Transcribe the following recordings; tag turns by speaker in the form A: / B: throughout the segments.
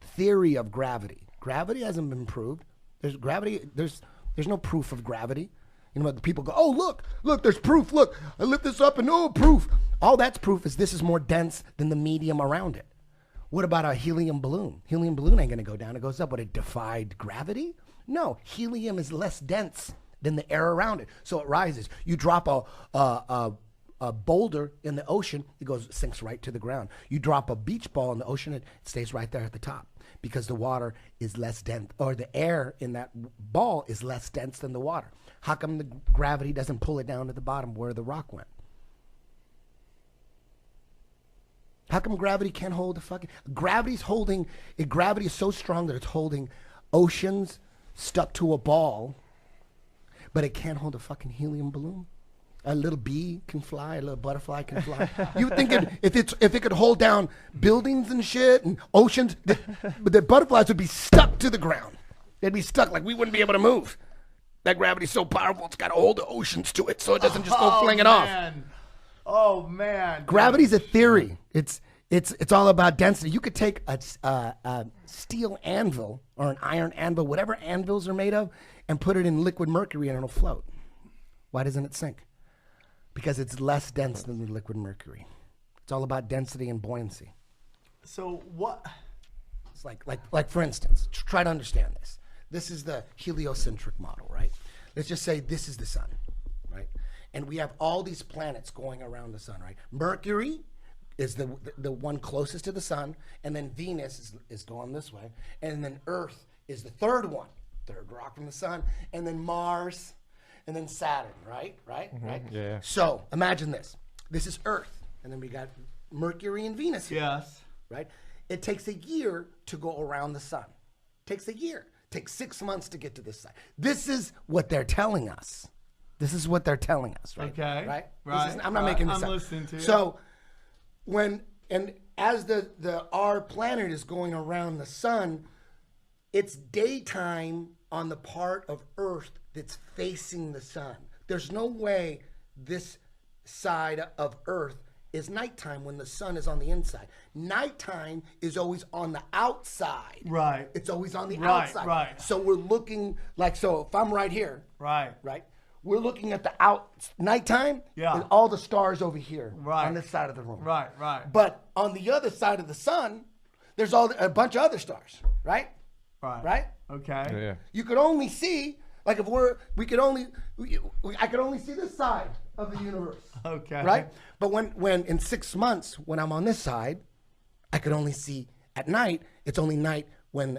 A: theory of gravity. Gravity hasn't been proved. There's gravity. There's no proof of gravity. You know, people go, oh, look, there's proof. Look, I lift this up and no proof. All that's proof is this is more dense than the medium around it. What about a helium balloon? Helium balloon ain't going to go down. It goes up. But it defied gravity? No, helium is less dense than the air around it. So it rises. You drop a boulder in the ocean, sinks right to the ground. You drop a beach ball in the ocean, it stays right there at the top because the water is less dense, or the air in that ball is less dense than the water. How come the gravity doesn't pull it down to the bottom where the rock went? How come gravity can't hold the fucking... Gravity is so strong that it's holding oceans stuck to a ball, but it can't hold a fucking helium balloon? A little bee can fly, a little butterfly can fly. You think if it could hold down buildings and shit and oceans, the butterflies would be stuck to the ground. They'd be stuck, like we wouldn't be able to move. That gravity's so powerful, it's got to hold the oceans to it so it doesn't just go fling it off.
B: Oh, man.
A: Gravity's a theory. It's all about density. You could take a steel anvil or an iron anvil, whatever anvils are made of, and put it in liquid mercury and it'll float. Why doesn't it sink? Because it's less dense than the liquid mercury. It's all about density and buoyancy.
B: So what?
A: It's like for instance, try to understand this. This is the heliocentric model, right? Let's just say this is the sun, right? And we have all these planets going around the sun, right? Mercury is the one closest to the sun, and then Venus is going this way, and then Earth is the third rock from the sun, and then Mars, and then Saturn, right? Right?
C: Yeah.
A: So imagine this. This is Earth, and then we got Mercury and Venus here.
B: Yes.
A: Right? It takes a year to go around the sun. Takes a year. Takes 6 months to get to this side. This is what they're telling us. This is what they're telling us, right?
B: Okay.
A: Right?
B: Right.
A: I'm not making this up.
B: I'm listening to you.
A: So as our planet is going around the sun, it's daytime on the part of Earth that's facing the sun. There's no way this side of Earth is nighttime when the sun is on the inside. Nighttime is always on the outside.
B: Right.
A: It's always on the outside.
B: Right.
A: So we're looking so if I'm right here.
B: Right.
A: We're looking at the nighttime.
B: Yeah.
A: And all the stars over here.
B: Right.
A: On this side of the room.
B: Right.
A: But on the other side of the sun, there's a bunch of other stars. Right.
B: Okay.
C: Yeah.
A: You could only see, like if I could only see this side of the universe.
B: Okay.
A: Right? But when in 6 months, when I'm on this side, I could only see at night. It's only night when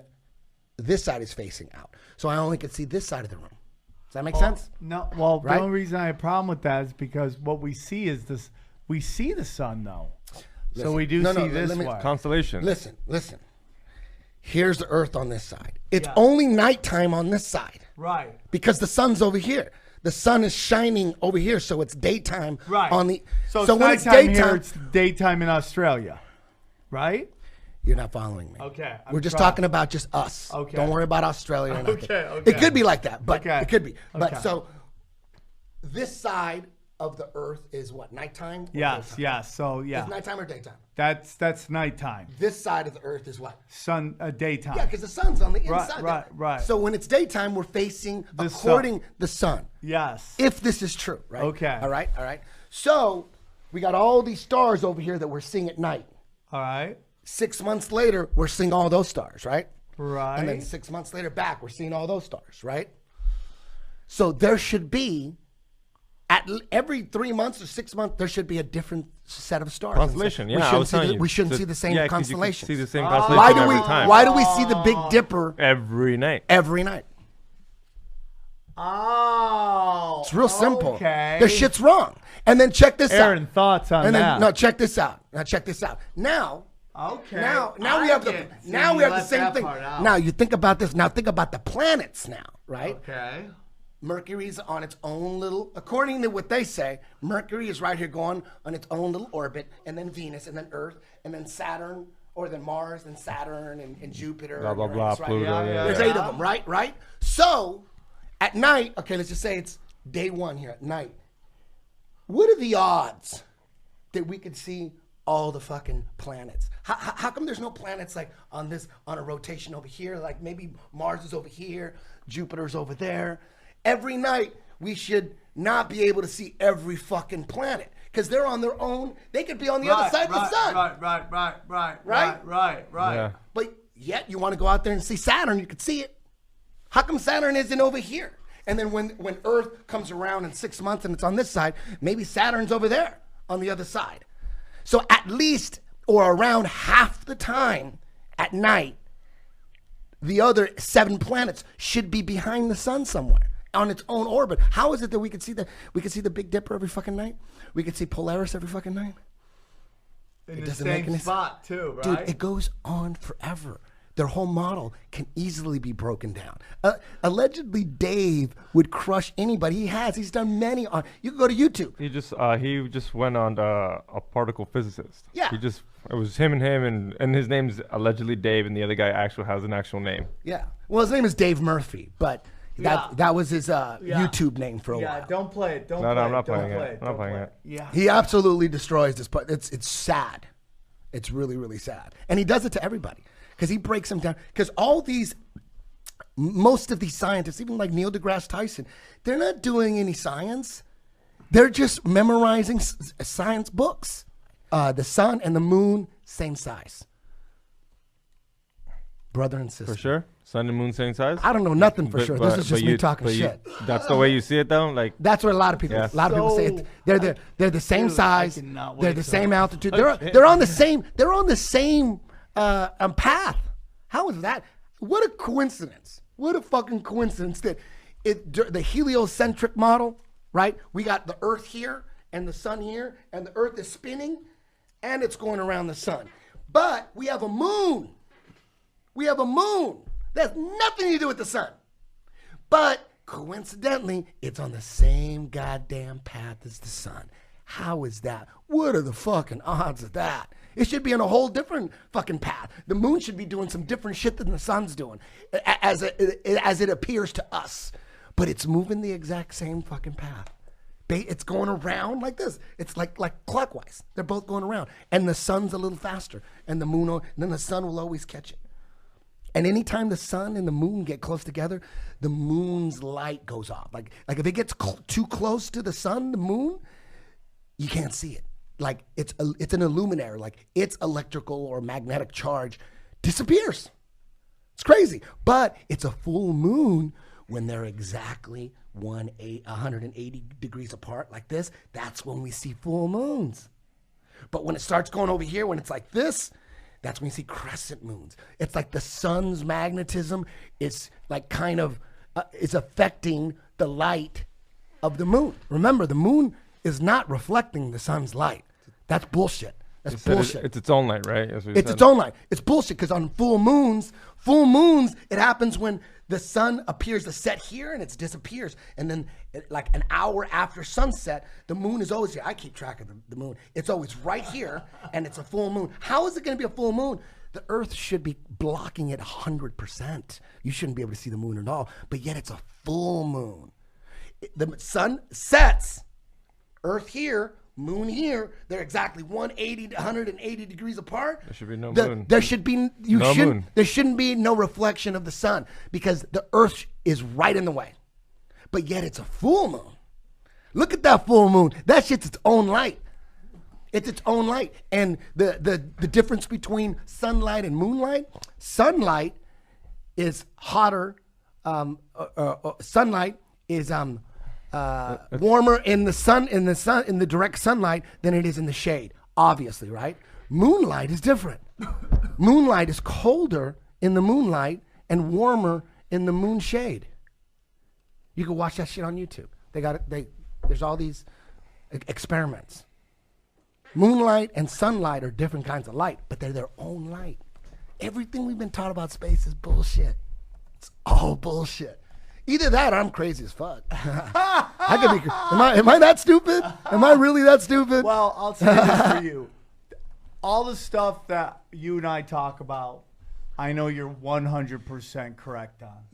A: this side is facing out. So I only could see this side of the room. Does that make sense?
B: No. Well,
A: Right?
B: the only reason I have a problem with that is because what we see is this. We see the sun, though. So we do see this way.
C: Constellation.
A: Listen. Here's the Earth on this side. It's only nighttime on this side.
B: Right.
A: Because the sun's over here. The sun is shining over here, so it's daytime on the...
B: So
A: when
B: nighttime
A: it's daytime
B: here, it's daytime in Australia. Right?
A: You're not following me.
B: Okay.
A: We're just talking about just us.
B: Okay.
A: Don't worry about Australia or nothing.
B: Okay.
A: It could be like that, but
B: Okay.
A: it could be. But
B: Okay.
A: so this side of the Earth is what? Nighttime? Or
B: Yes.
A: daytime?
B: Yes. So yeah.
A: It's nighttime or daytime?
B: That's nighttime.
A: This side of the Earth is what?
B: Daytime.
A: Yeah, because the sun's on the inside.
B: Right.
A: So when it's daytime, we're facing
B: The
A: the sun.
B: Yes.
A: If this is true, right?
B: Okay.
A: All right. So we got all these stars over here that we're seeing at night.
B: All right.
A: 6 months later, we're seeing all those stars, right?
B: Right.
A: And then 6 months later back, we're seeing all those stars, right? So there should be, every 3 months or 6 months, there should be a different set of stars.
C: Constellation, yeah.
A: We shouldn't see the same constellations.
C: See the same constellation every time.
A: Why do we see the Big Dipper
C: Every night.
A: every night?
B: Oh.
A: It's real simple.
B: Okay.
A: The shit's wrong. And then check this
B: Aaron,
A: out.
B: thoughts on
A: And
B: that?
A: then no, check this out. Now,
B: Okay.
A: Now we have the same thing. Now you think about this. Now think about the planets now, right?
B: Okay.
A: Mercury's on its own little, according to what they say, Mercury is right here going on its own little orbit, and then Venus, and then Earth, and then Saturn, or then Mars, and Saturn, and Jupiter.
C: Blah, blah,
A: and
C: blah,
A: Uranus, right?
C: Pluto, yeah.
A: There's 8 of them, right? So, at night, okay, let's just say it's day 1 here at night. What are the odds that we could see all the fucking planets. How come there's no planets like on a rotation over here? Like maybe Mars is over here, Jupiter's over there. Every night we should not be able to see every fucking planet because they're on their own. They could be on the other side of the sun.
B: Right.
C: Yeah.
A: But yet you want to go out there and see Saturn, you could see it. How come Saturn isn't over here? And then when Earth comes around in 6 months and it's on this side, maybe Saturn's over there on the other side. So at least or around half the time at night, the other 7 planets should be behind the sun somewhere on its own orbit. How is it that we could see the Big Dipper every fucking night? We could see Polaris every fucking night?
B: In the same spot too, right?
A: Dude, it goes on forever. Their whole model can easily be broken down. Allegedly, Dave would crush anybody. He has. He's done many. You can go to YouTube.
C: He just went on a particle physicist.
A: Yeah.
C: It was him, and his name's allegedly Dave, and the other guy actually has an actual name.
A: Yeah. Well, his name is Dave Murphy, but that was his YouTube name for a while.
B: Yeah, don't play it.
C: No, I'm not playing it. I'm not playing it.
B: Yeah.
A: He absolutely destroys this part. It's sad. It's really, really sad. And he does it to everybody. Because he breaks them down. Because most of these scientists, even like Neil deGrasse Tyson, they're not doing any science. They're just memorizing science books. The sun and the moon, same size. Brother and sister.
C: For sure? Sun and moon, same size?
A: I don't know nothing for sure. This is just me talking shit.
C: That's the way you see it, though? Like
A: that's what a lot of people say it. They're the same size. They're the same altitude. They're on the same path. How is that? What a coincidence. What a fucking coincidence that the heliocentric model, right? We got the Earth here and the sun here, and the Earth is spinning and it's going around the sun. But we have a moon. We have a moon. That has nothing to do with the sun. But coincidentally, it's on the same goddamn path as the sun. How is that? What are the fucking odds of that? It should be on a whole different fucking path. The moon should be doing some different shit than the sun's doing, as it appears to us. But it's moving the exact same fucking path. It's going around like this. It's like clockwise. They're both going around. And the sun's a little faster. And then the sun will always catch it. And anytime the sun and the moon get close together, the moon's light goes off. Like if it gets too close to the sun, the moon, you can't see it. Like it's an illuminary. Like its electrical or magnetic charge disappears. It's crazy. But it's a full moon when they're exactly 180 degrees apart like this. That's when we see full moons. But when it starts going over here, when it's like this, that's when you see crescent moons. It's like the sun's magnetism is like kind of is affecting the light of the moon. Remember, the moon is not reflecting the sun's light. That's bullshit. That's bullshit.
C: It's its own light, right?
A: It's its own light. It's bullshit because on full moons, it happens when the sun appears to set here and it disappears. And then like an hour after sunset, the moon is always here. I keep track of the moon. It's always right here and it's a full moon. How is it going to be a full moon? The earth should be blocking it 100%. You shouldn't be able to see the moon at all, but yet it's a full moon. The sun sets, earth here, moon here, they're exactly 180 degrees apart.
C: There should be no moon.
A: There should be there shouldn't be no reflection of the sun because the earth is right in the way. But yet it's a full moon. Look at that full moon. That shit's its own light. It's its own light. And the difference between sunlight and moonlight, sunlight is hotter. Sunlight is warmer in the direct sunlight than it is in the shade, obviously, right? Moonlight is different. Moonlight is colder in the moonlight and warmer in the moon shade. You can watch that shit on YouTube. There's all these experiments. Moonlight and sunlight are different kinds of light, but they're their own light. Everything we've been taught about space is bullshit. It's all bullshit. Either that or I'm crazy as fuck. I could be. Am I that stupid? Am I really that stupid?
B: Well, I'll say this for you. All the stuff that you and I talk about, I know you're 100% correct on.